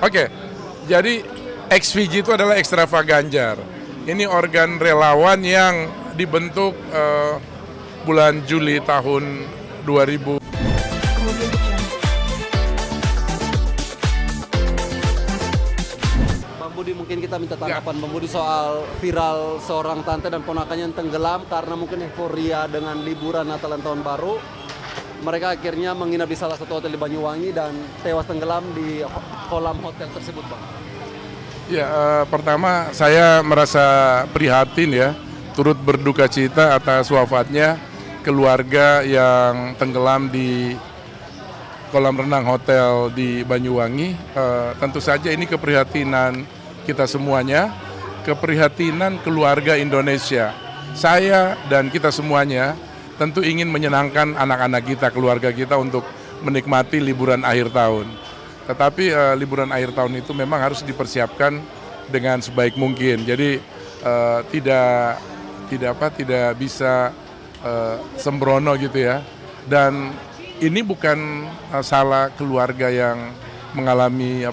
Oke, jadi XVG itu adalah Ekstrava Ganjar. Ini organ relawan yang dibentuk bulan Juli tahun 2000. Bang Budi, mungkin kita minta tanggapan Bang Budi soal viral seorang tante dan ponakannya yang tenggelam karena mungkin euforia dengan liburan Natal dan Tahun Baru. Mereka akhirnya menginap di salah satu hotel di Banyuwangi dan tewas tenggelam di kolam hotel tersebut, Bang. Ya, pertama saya merasa prihatin ya, turut berduka cita atas wafatnya keluarga yang tenggelam di kolam renang hotel di Banyuwangi. Tentu saja ini keprihatinan kita semuanya, keprihatinan keluarga Indonesia. Saya dan kita semuanya tentu ingin menyenangkan anak-anak kita, keluarga kita untuk menikmati liburan akhir tahun. Tetapi liburan akhir tahun itu memang harus dipersiapkan dengan sebaik mungkin. Jadi tidak bisa sembrono gitu ya. Dan ini bukan salah keluarga yang mengalami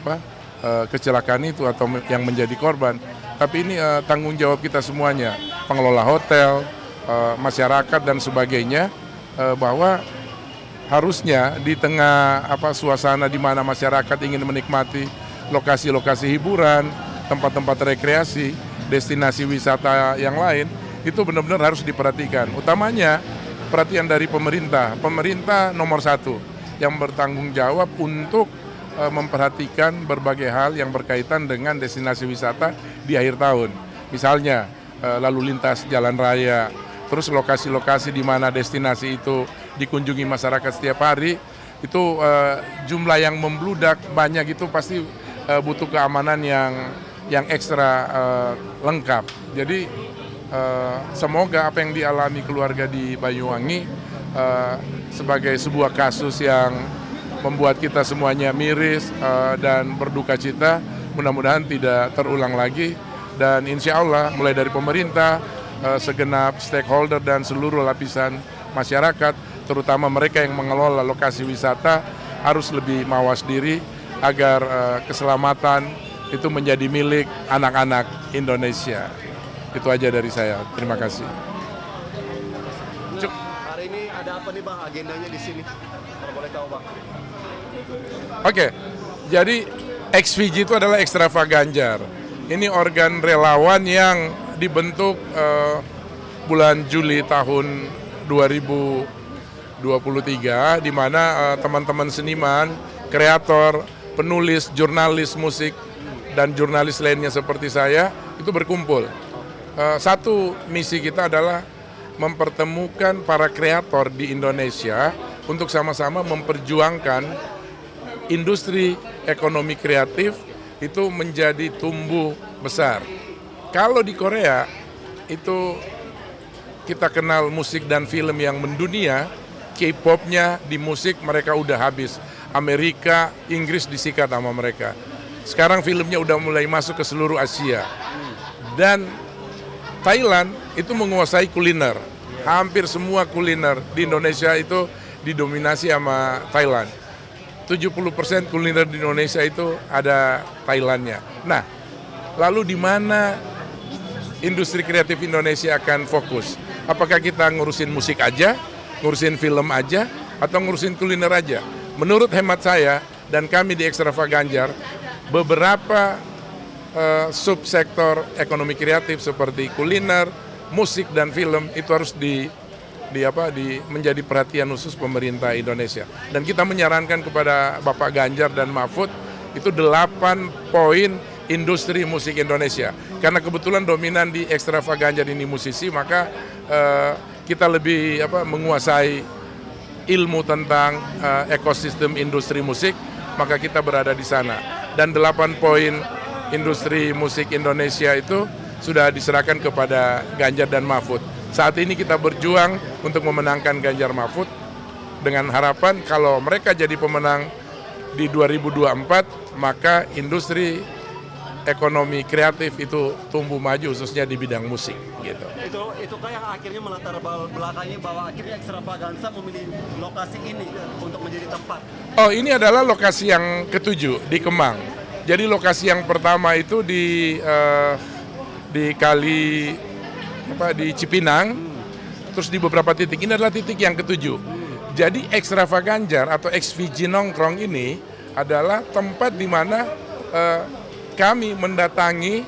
kecelakaan itu atau yang menjadi korban, tapi ini tanggung jawab kita semuanya, pengelola hotel, masyarakat dan sebagainya, bahwa harusnya di tengah suasana di mana masyarakat ingin menikmati lokasi-lokasi hiburan, tempat-tempat rekreasi, destinasi wisata yang lain, itu benar-benar harus diperhatikan. Utamanya perhatian dari pemerintah. Pemerintah nomor satu yang bertanggung jawab untuk memperhatikan berbagai hal yang berkaitan dengan destinasi wisata di akhir tahun. Misalnya lalu lintas jalan raya, terus lokasi-lokasi di mana destinasi itu dikunjungi masyarakat setiap hari, itu jumlah yang membludak banyak, itu pasti butuh keamanan yang ekstra lengkap. Jadi semoga apa yang dialami keluarga di Banyuwangi sebagai sebuah kasus yang membuat kita semuanya miris dan berduka cita, mudah-mudahan tidak terulang lagi. Dan insya Allah mulai dari pemerintah, segenap stakeholder dan seluruh lapisan masyarakat, terutama mereka yang mengelola lokasi wisata, harus lebih mawas diri agar keselamatan itu menjadi milik anak-anak Indonesia. Itu aja dari saya. Terima kasih. Hari ini ada apa nih, Bang, agendanya di sini? Kalau boleh tahu, Bang. Oke, jadi XVG itu adalah Ekstrava Ganjar. Ini organ relawan yang dibentuk bulan Juli tahun 2023, di mana teman-teman seniman, kreator, penulis, jurnalis musik, dan jurnalis lainnya seperti saya itu berkumpul. Satu misi kita adalah mempertemukan para kreator di Indonesia untuk sama-sama memperjuangkan industri ekonomi kreatif itu menjadi tumbuh besar. Kalau di Korea itu kita kenal musik dan film yang mendunia, K-popnya di musik mereka udah habis. Amerika, Inggris disikat sama mereka. Sekarang filmnya udah mulai masuk ke seluruh Asia. Dan Thailand itu menguasai kuliner. Hampir semua kuliner di Indonesia itu didominasi sama Thailand. 70% kuliner di Indonesia itu ada Thailandnya. Nah, lalu di mana industri kreatif Indonesia akan fokus? Apakah kita ngurusin musik aja, ngurusin film aja, atau ngurusin kuliner aja? Menurut hemat saya dan kami di Ekstrava Ganjar, beberapa subsektor ekonomi kreatif seperti kuliner, musik dan film itu harus menjadi perhatian khusus pemerintah Indonesia. Dan kita menyarankan kepada Bapak Ganjar dan Mahfud itu 8 poin industri musik Indonesia. Karena kebetulan dominan di Ekstrava Ganjar ini musisi, maka kita lebih menguasai ilmu tentang ekosistem industri musik, maka kita berada di sana. Dan 8 poin industri musik Indonesia itu sudah diserahkan kepada Ganjar dan Mahfud. Saat ini kita berjuang untuk memenangkan Ganjar Mahfud dengan harapan kalau mereka jadi pemenang di 2024, maka industri ekonomi kreatif itu tumbuh maju khususnya di bidang musik gitu. Itu kan yang akhirnya melatar belakangi bahwa akhirnya Ekstravaganza memilih lokasi ini untuk menjadi tempat. Oh, ini adalah lokasi yang ketujuh di Kemang. Jadi lokasi yang pertama itu di kali di Cipinang, terus di beberapa titik. Ini adalah titik yang ketujuh. Jadi Extrava Ganjar atau XVG Nongkrong ini adalah tempat di mana kami mendatangi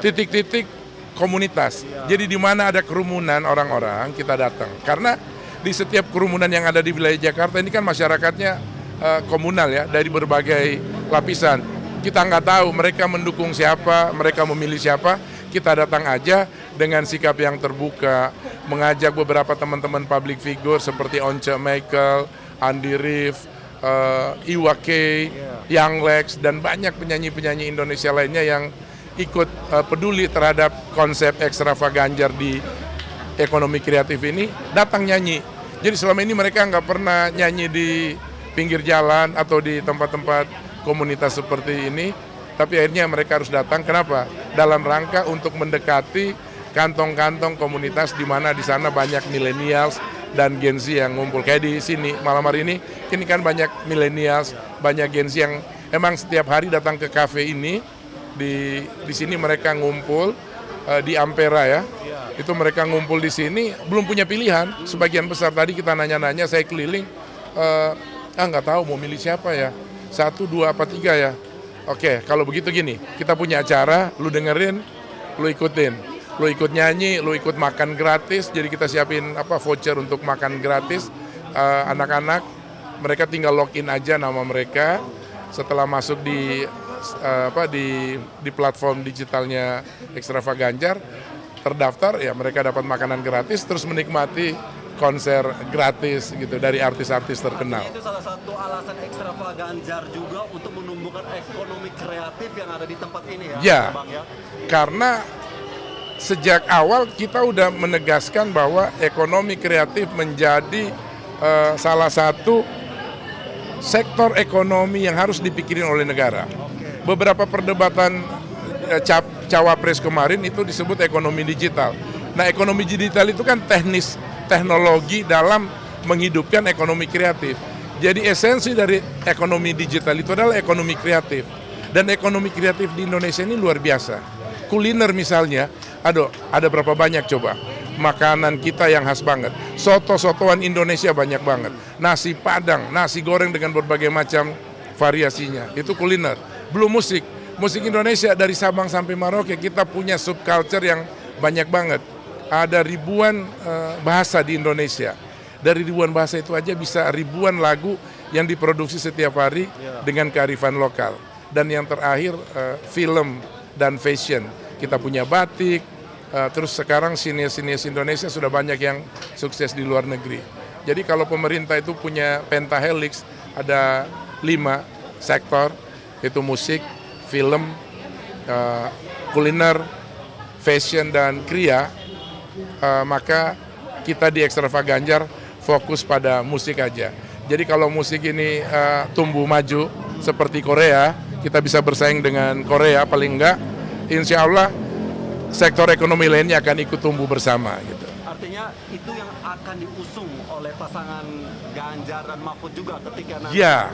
titik-titik komunitas. Jadi di mana ada kerumunan orang-orang kita datang. Karena di setiap kerumunan yang ada di wilayah Jakarta ini kan masyarakatnya komunal ya, dari berbagai lapisan. Kita nggak tahu mereka mendukung siapa, mereka memilih siapa. Kita datang aja dengan sikap yang terbuka, mengajak beberapa teman-teman public figure seperti Once Michael, Andy Rif, Iwa K, Young Lex, dan banyak penyanyi-penyanyi Indonesia lainnya yang ikut peduli terhadap konsep Extrava Ganjar di ekonomi kreatif ini, datang nyanyi. Jadi selama ini mereka nggak pernah nyanyi di pinggir jalan atau di tempat-tempat komunitas seperti ini, tapi akhirnya mereka harus datang. Kenapa? Dalam rangka untuk mendekati kantong-kantong komunitas di mana di sana banyak millennials dan Gen Z yang ngumpul. Kayak di sini malam hari ini kan banyak millennials, banyak Gen Z yang emang setiap hari datang ke kafe ini. Di sini mereka ngumpul di Ampera ya. Itu mereka ngumpul di sini belum punya pilihan. Sebagian besar tadi kita nanya-nanya, saya keliling, nggak tahu mau milih siapa ya. 1, 2, apa 3 ya. Oke, kalau begitu gini, kita punya acara, lu dengerin, lu ikutin. Lu ikut nyanyi, lu ikut makan gratis, jadi kita siapin voucher untuk makan gratis. Anak-anak, mereka tinggal login aja nama mereka. Setelah masuk di platform digitalnya Extrava Ganjar, terdaftar ya mereka dapat makanan gratis, terus menikmati konser gratis gitu dari artis-artis terkenal. Itu salah satu alasan Extrava Ganjar juga untuk menumbuhkan ekonomi kreatif yang ada di tempat ini ya, Ya, Bang ya. karena sejak awal kita udah menegaskan bahwa ekonomi kreatif menjadi salah satu sektor ekonomi yang harus dipikirin oleh negara. Beberapa perdebatan cawapres kemarin itu disebut ekonomi digital. Nah, ekonomi digital itu kan teknologi dalam menghidupkan ekonomi kreatif. Jadi esensi dari ekonomi digital itu adalah ekonomi kreatif. Dan ekonomi kreatif di Indonesia ini luar biasa. Kuliner misalnya, ada berapa banyak coba? Makanan kita yang khas banget. Soto-sotoan Indonesia banyak banget. Nasi Padang, nasi goreng dengan berbagai macam variasinya. Itu kuliner. Belum musik. Musik Indonesia dari Sabang sampai Merauke kita punya subculture yang banyak banget. Ada ribuan bahasa di Indonesia. Dari ribuan bahasa itu aja bisa ribuan lagu yang diproduksi setiap hari dengan kearifan lokal. Dan yang terakhir film dan fashion. Kita punya batik, terus sekarang sinias-sinias Indonesia sudah banyak yang sukses di luar negeri. Jadi kalau pemerintah itu punya pentahelix, ada 5 sektor, itu musik, film, kuliner, fashion, dan kriya, maka kita di Extrava Ganjar fokus pada musik aja. Jadi kalau musik ini tumbuh maju seperti Korea, kita bisa bersaing dengan Korea paling enggak, insya Allah sektor ekonomi lainnya akan ikut tumbuh bersama gitu. Artinya itu yang akan diusung oleh pasangan Ganjar dan Mahfud juga ketika nanti. Ya,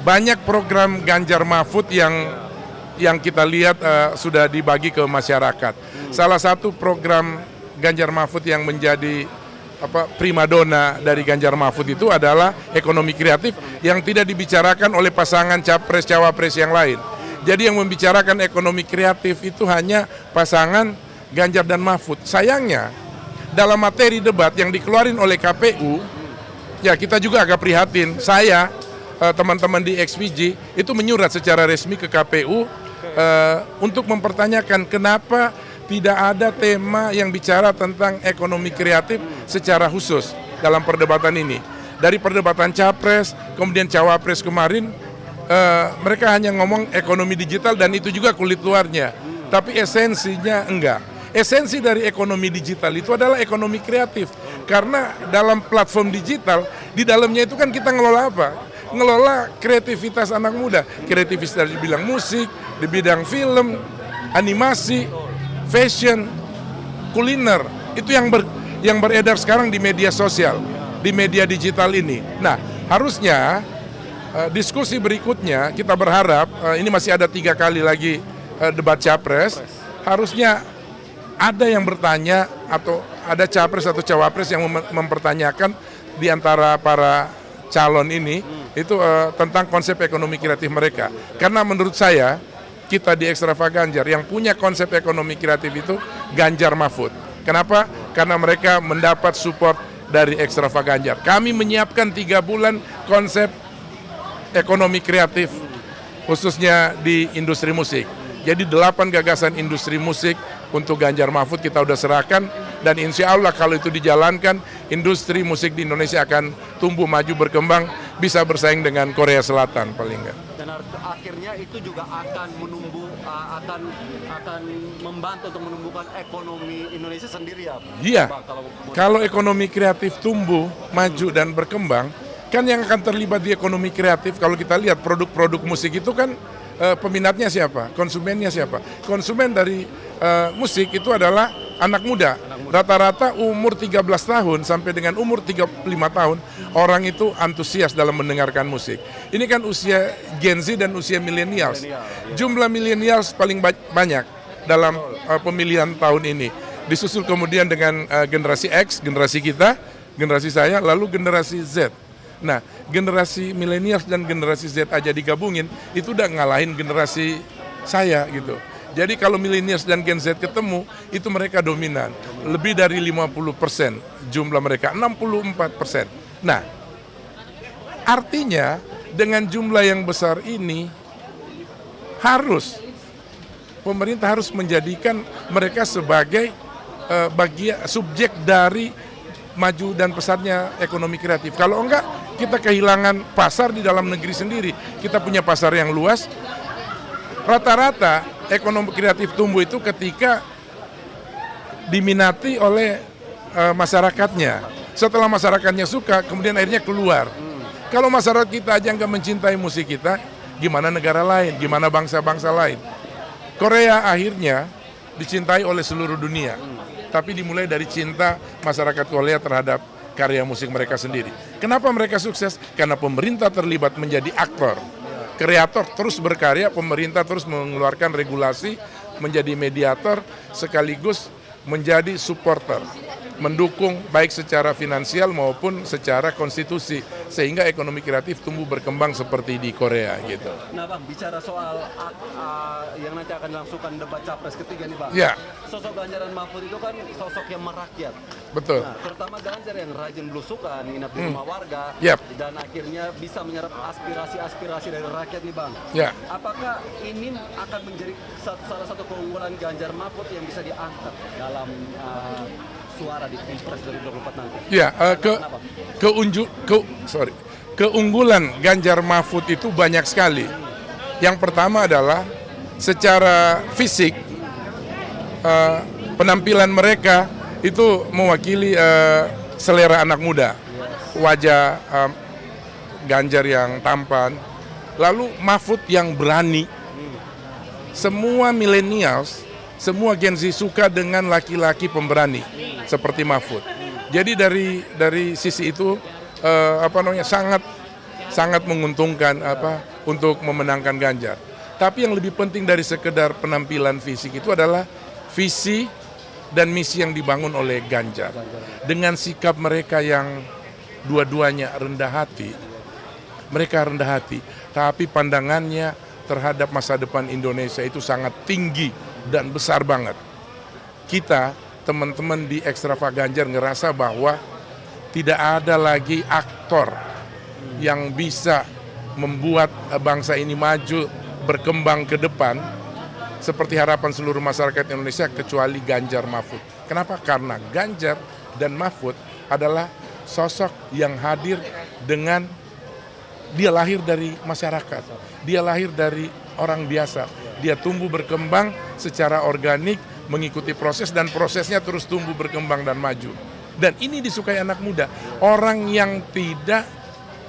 banyak program Ganjar Mahfud yang kita lihat sudah dibagi ke masyarakat. Salah satu program Ganjar Mahfud yang menjadi primadona dari Ganjar Mahfud itu adalah ekonomi kreatif yang tidak dibicarakan oleh pasangan capres-cawapres yang lain. Jadi yang membicarakan ekonomi kreatif itu hanya pasangan Ganjar dan Mahfud. Sayangnya, dalam materi debat yang dikeluarin oleh KPU, ya kita juga agak prihatin. Saya, teman-teman di XVG, itu menyurat secara resmi ke KPU untuk mempertanyakan kenapa tidak ada tema yang bicara tentang ekonomi kreatif secara khusus dalam perdebatan ini. Dari perdebatan capres, kemudian cawapres kemarin, mereka hanya ngomong ekonomi digital dan itu juga kulit luarnya. Tapi esensinya enggak. Esensi dari ekonomi digital itu adalah ekonomi kreatif. Karena dalam platform digital, di dalamnya itu kan kita ngelola apa? Ngelola kreativitas anak muda. Kreativitas di bidang musik, di bidang film, animasi, fashion, kuliner. Itu yang beredar sekarang di media sosial, di media digital ini. Nah, harusnya diskusi berikutnya kita berharap ini masih ada 3 kali lagi debat capres, harusnya ada yang bertanya atau ada capres atau cawapres yang mempertanyakan di antara para calon ini itu tentang konsep ekonomi kreatif mereka. Karena menurut saya kita di Ekstravaganjar yang punya konsep ekonomi kreatif itu Ganjar Mahfud. Kenapa? Karena mereka mendapat support dari Ekstravaganjar. Kami menyiapkan 3 bulan konsep ekonomi kreatif khususnya di industri musik. Jadi 8 gagasan industri musik untuk Ganjar Mahfud kita udah serahkan dan insya Allah kalau itu dijalankan industri musik di Indonesia akan tumbuh maju berkembang bisa bersaing dengan Korea Selatan paling enggak. Dan akhirnya itu juga akan menumbuh akan membantu untuk menumbuhkan ekonomi Indonesia sendiri ya. Iya. Kalau ekonomi kreatif tumbuh, maju dan berkembang, kan yang akan terlibat di ekonomi kreatif kalau kita lihat produk-produk musik itu kan peminatnya siapa? Konsumennya siapa? Konsumen dari musik itu adalah anak muda. Rata-rata umur 13 tahun sampai dengan umur 35 tahun orang itu antusias dalam mendengarkan musik. Ini kan usia Gen Z dan usia millennials. Jumlah millennials paling banyak dalam pemilihan tahun ini. Disusul kemudian dengan generasi X, generasi kita, generasi saya, lalu generasi Z. Nah, generasi milenials dan generasi Z aja digabungin, itu udah ngalahin generasi saya gitu. Jadi kalau milenials dan Gen Z ketemu, itu mereka dominan. Lebih dari 50% jumlah mereka, 64%. Nah, artinya dengan jumlah yang besar ini, pemerintah harus menjadikan mereka sebagai bagian subjek dari maju dan pesatnya ekonomi kreatif. Kalau enggak, kita kehilangan pasar di dalam negeri sendiri. Kita punya pasar yang luas. Rata-rata ekonomi kreatif tumbuh itu ketika diminati oleh masyarakatnya. Setelah masyarakatnya suka, kemudian akhirnya keluar. Kalau masyarakat kita aja nggak mencintai musik kita, gimana negara lain, gimana bangsa-bangsa lain? Korea akhirnya dicintai oleh seluruh dunia. Tapi dimulai dari cinta masyarakat Korea terhadap karya musik mereka sendiri. Kenapa mereka sukses? Karena pemerintah terlibat menjadi aktor. Kreator terus berkarya, pemerintah terus mengeluarkan regulasi, menjadi mediator, sekaligus menjadi supporter. Mendukung baik secara finansial maupun secara konstitusi. Sehingga ekonomi kreatif tumbuh berkembang seperti di Korea gitu. Nah Bang, bicara soal yang nanti akan dilangsungkan debat capres ketiga nih Bang. Ya. Sosok Ganjar dan Mahfud itu kan sosok yang merakyat. Betul. Nah, terutama Ganjar yang rajin belusukan, nginap di rumah warga, Yep. dan akhirnya bisa menyerap aspirasi-aspirasi dari rakyat nih Bang. Ya. Apakah ini akan menjadi salah satu keunggulan Ganjar Mahfud yang bisa diangkat dalam suara di Pilpres 2024 nanti? Ya, keunggulan Ganjar Mahfud itu banyak sekali. Yang pertama adalah secara fisik penampilan mereka itu mewakili selera anak muda. Wajah Ganjar yang tampan, lalu Mahfud yang berani. Semua millennials, semua Gen Z suka dengan laki-laki pemberani seperti Mahfud. Jadi dari sisi itu sangat menguntungkan untuk memenangkan Ganjar. Tapi yang lebih penting dari sekedar penampilan fisik itu adalah visi dan misi yang dibangun oleh Ganjar. Dengan sikap mereka yang dua-duanya rendah hati. Mereka rendah hati, tapi pandangannya terhadap masa depan Indonesia itu sangat tinggi dan besar banget. Kita, teman-teman di Ekstravaganjar ngerasa bahwa tidak ada lagi aktor yang bisa membuat bangsa ini maju, berkembang ke depan seperti harapan seluruh masyarakat Indonesia kecuali Ganjar Mahfud. Kenapa? Karena Ganjar dan Mahfud adalah sosok yang hadir dengan dia lahir dari masyarakat, dia lahir dari orang biasa, dia tumbuh berkembang secara organik, mengikuti proses dan prosesnya terus tumbuh berkembang dan maju. Dan ini disukai anak muda, orang yang tidak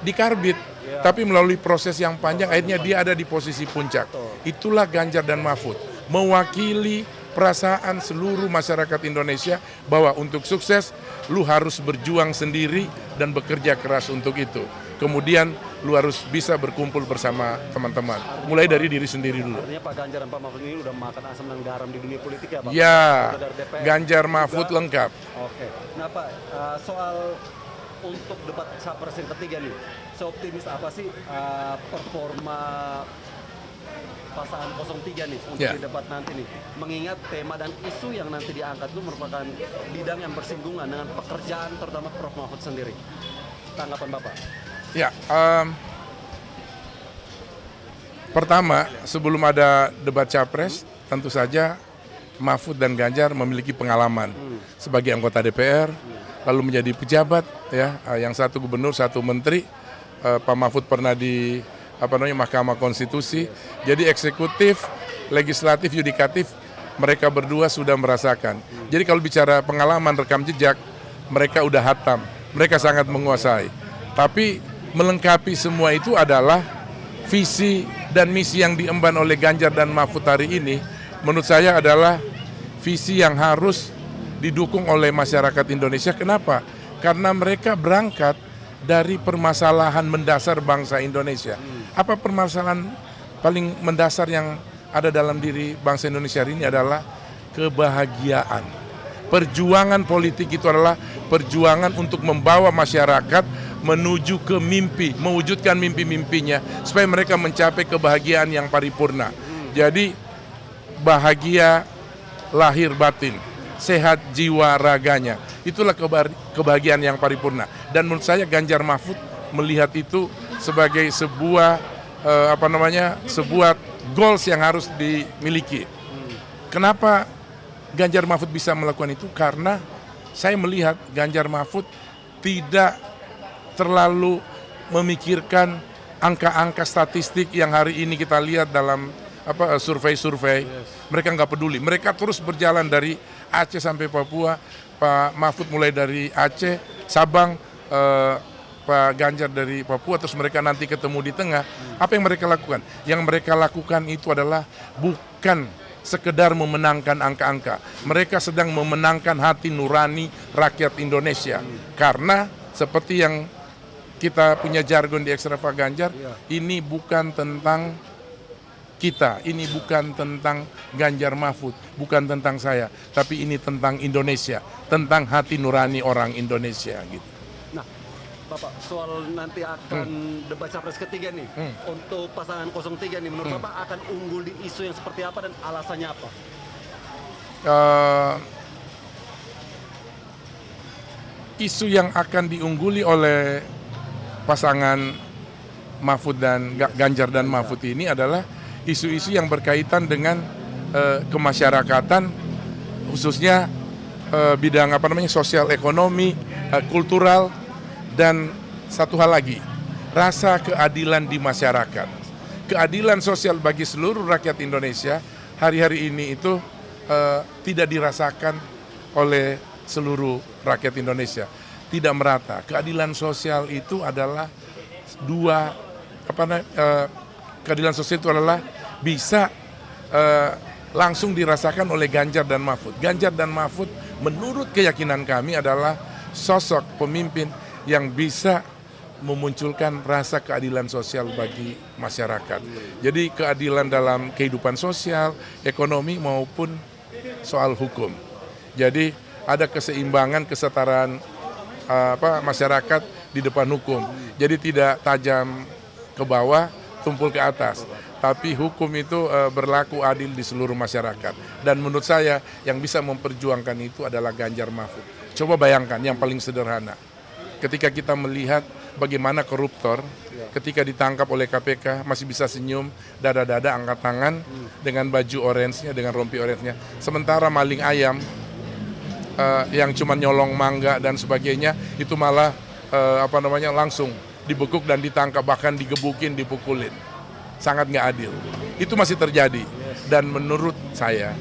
dikarbit, tapi melalui proses yang panjang akhirnya dia ada di posisi puncak. Itulah Ganjar dan Mahfud, mewakili perasaan seluruh masyarakat Indonesia bahwa untuk sukses lu harus berjuang sendiri dan bekerja keras untuk itu. Kemudian lu harus bisa berkumpul bersama teman-teman. Mulai dari diri sendiri dulu. Artinya Pak Ganjar dan Pak Mahfud ini udah makan asam dan garam di dunia politik ya Pak? Ya, Udah dari DPR Ganjar juga. Mahfud lengkap. Oke. Nah Pak, soal untuk debat capres yang ketiga nih, seoptimis apa sih performa pasangan 03 nih untuk Ya. di debat nanti nih? Mengingat tema dan isu yang nanti diangkat itu merupakan bidang yang bersinggungan dengan pekerjaan terutama Prof. Mahfud sendiri. Tanggapan Bapak? Ya, pertama sebelum ada debat capres, tentu saja Mahfud dan Ganjar memiliki pengalaman sebagai anggota DPR, lalu menjadi pejabat, ya, yang satu gubernur, satu menteri. Pak Mahfud pernah di Mahkamah Konstitusi, jadi eksekutif, legislatif, yudikatif, mereka berdua sudah merasakan. Jadi kalau bicara pengalaman rekam jejak, mereka udah hatam, mereka sangat menguasai. Tapi melengkapi semua itu adalah visi dan misi yang diemban oleh Ganjar dan Mahfud hari ini, menurut saya adalah visi yang harus didukung oleh masyarakat Indonesia. Kenapa? Karena mereka berangkat dari permasalahan mendasar bangsa Indonesia. Apa permasalahan paling mendasar yang ada dalam diri bangsa Indonesia hari ini adalah kebahagiaan. Perjuangan politik itu adalah perjuangan untuk membawa masyarakat menuju ke mimpi, mewujudkan mimpi-mimpinya supaya mereka mencapai kebahagiaan yang paripurna. Jadi bahagia lahir batin, sehat jiwa raganya. Itulah kebahagiaan yang paripurna. Dan menurut saya Ganjar Mahfud melihat itu sebagai sebuah sebuah goals yang harus dimiliki. Kenapa Ganjar Mahfud bisa melakukan itu? Karena saya melihat Ganjar Mahfud tidak terlalu memikirkan angka-angka statistik yang hari ini kita lihat dalam survei-survei. Mereka nggak peduli. Mereka terus berjalan dari Aceh sampai Papua. Pak Mahfud mulai dari Aceh, Sabang, Pak Ganjar dari Papua, terus mereka nanti ketemu di tengah. Apa yang mereka lakukan? Yang mereka lakukan itu adalah bukan sekedar memenangkan angka-angka. Mereka sedang memenangkan hati nurani rakyat Indonesia. Karena seperti yang kita punya jargon di Ekstravaganjar, ini bukan tentang kita, ini bukan tentang Ganjar Mahfud, bukan tentang saya, tapi ini tentang Indonesia, tentang hati nurani orang Indonesia gitu. Nah, Bapak, soal nanti akan debat capres ketiga nih, untuk pasangan 03 nih, menurut Bapak akan unggul di isu yang seperti apa dan alasannya apa? Isu yang akan diungguli oleh pasangan Mahfud dan Ganjar dan Mahfud ini adalah isu-isu yang berkaitan dengan kemasyarakatan, khususnya bidang sosial ekonomi, kultural, dan satu hal lagi, rasa keadilan di masyarakat. Keadilan sosial bagi seluruh rakyat Indonesia hari-hari ini itu tidak dirasakan oleh seluruh rakyat Indonesia, tidak merata. Keadilan sosial itu adalah keadilan sosial itu adalah bisa langsung dirasakan oleh Ganjar dan Mahfud. Ganjar dan Mahfud menurut keyakinan kami adalah sosok pemimpin yang bisa memunculkan rasa keadilan sosial bagi masyarakat. Jadi keadilan dalam kehidupan sosial, ekonomi maupun soal hukum. Jadi ada keseimbangan, kesetaraan masyarakat di depan hukum. Jadi tidak tajam ke bawah, tumpul ke atas. Tapi hukum itu berlaku adil di seluruh masyarakat. Dan menurut saya yang bisa memperjuangkan itu adalah Ganjar Mahfud. Coba bayangkan yang paling sederhana. Ketika kita melihat bagaimana koruptor ketika ditangkap oleh KPK masih bisa senyum, dada-dada, angkat tangan dengan baju orange-nya, dengan rompi orange-nya. Sementara maling ayam yang cuma nyolong mangga dan sebagainya itu malah langsung dibekuk dan ditangkap, bahkan digebukin, dipukulin. Sangat nggak adil. Itu masih terjadi. Dan menurut saya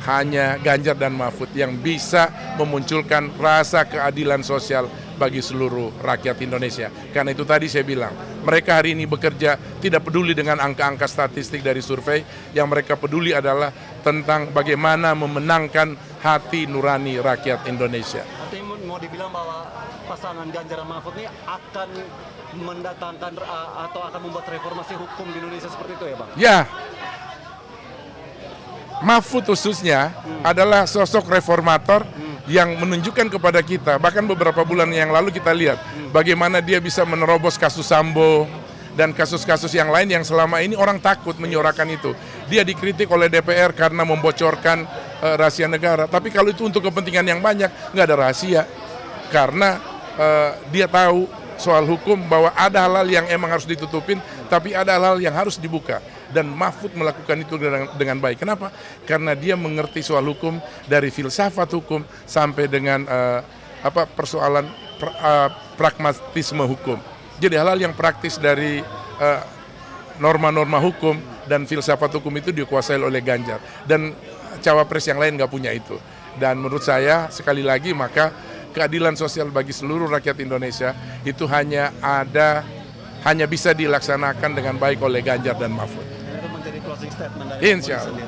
hanya Ganjar dan Mahfud yang bisa memunculkan rasa keadilan sosial bagi seluruh rakyat Indonesia. Karena itu tadi saya bilang, mereka hari ini bekerja tidak peduli dengan angka-angka statistik dari survei, yang mereka peduli adalah tentang bagaimana memenangkan hati nurani rakyat Indonesia. Artinya mau dibilang bahwa pasangan Ganjar dan Mahfud ini akan mendatangkan atau akan membuat reformasi hukum di Indonesia seperti itu ya Bang? Ya, Mahfud khususnya adalah sosok reformator yang menunjukkan kepada kita, bahkan beberapa bulan yang lalu kita lihat bagaimana dia bisa menerobos kasus Sambo dan kasus-kasus yang lain yang selama ini orang takut menyuarakan itu. Dia dikritik oleh DPR karena membocorkan rahasia negara, tapi kalau itu untuk kepentingan yang banyak, nggak ada rahasia. Karena dia tahu soal hukum bahwa ada hal-hal yang emang harus ditutupin, tapi ada hal-hal yang harus dibuka. Dan Mahfud melakukan itu dengan baik. Kenapa? Karena dia mengerti soal hukum dari filsafat hukum sampai dengan persoalan pragmatisme hukum. Jadi hal-hal yang praktis dari norma-norma hukum dan filsafat hukum itu dikuasai oleh Ganjar. Dan cawapres yang lain nggak punya itu. Dan menurut saya sekali lagi maka keadilan sosial bagi seluruh rakyat Indonesia itu hanya bisa dilaksanakan dengan baik oleh Ganjar dan Mahfud. Itu menjadi closing statement dari Insya Allah.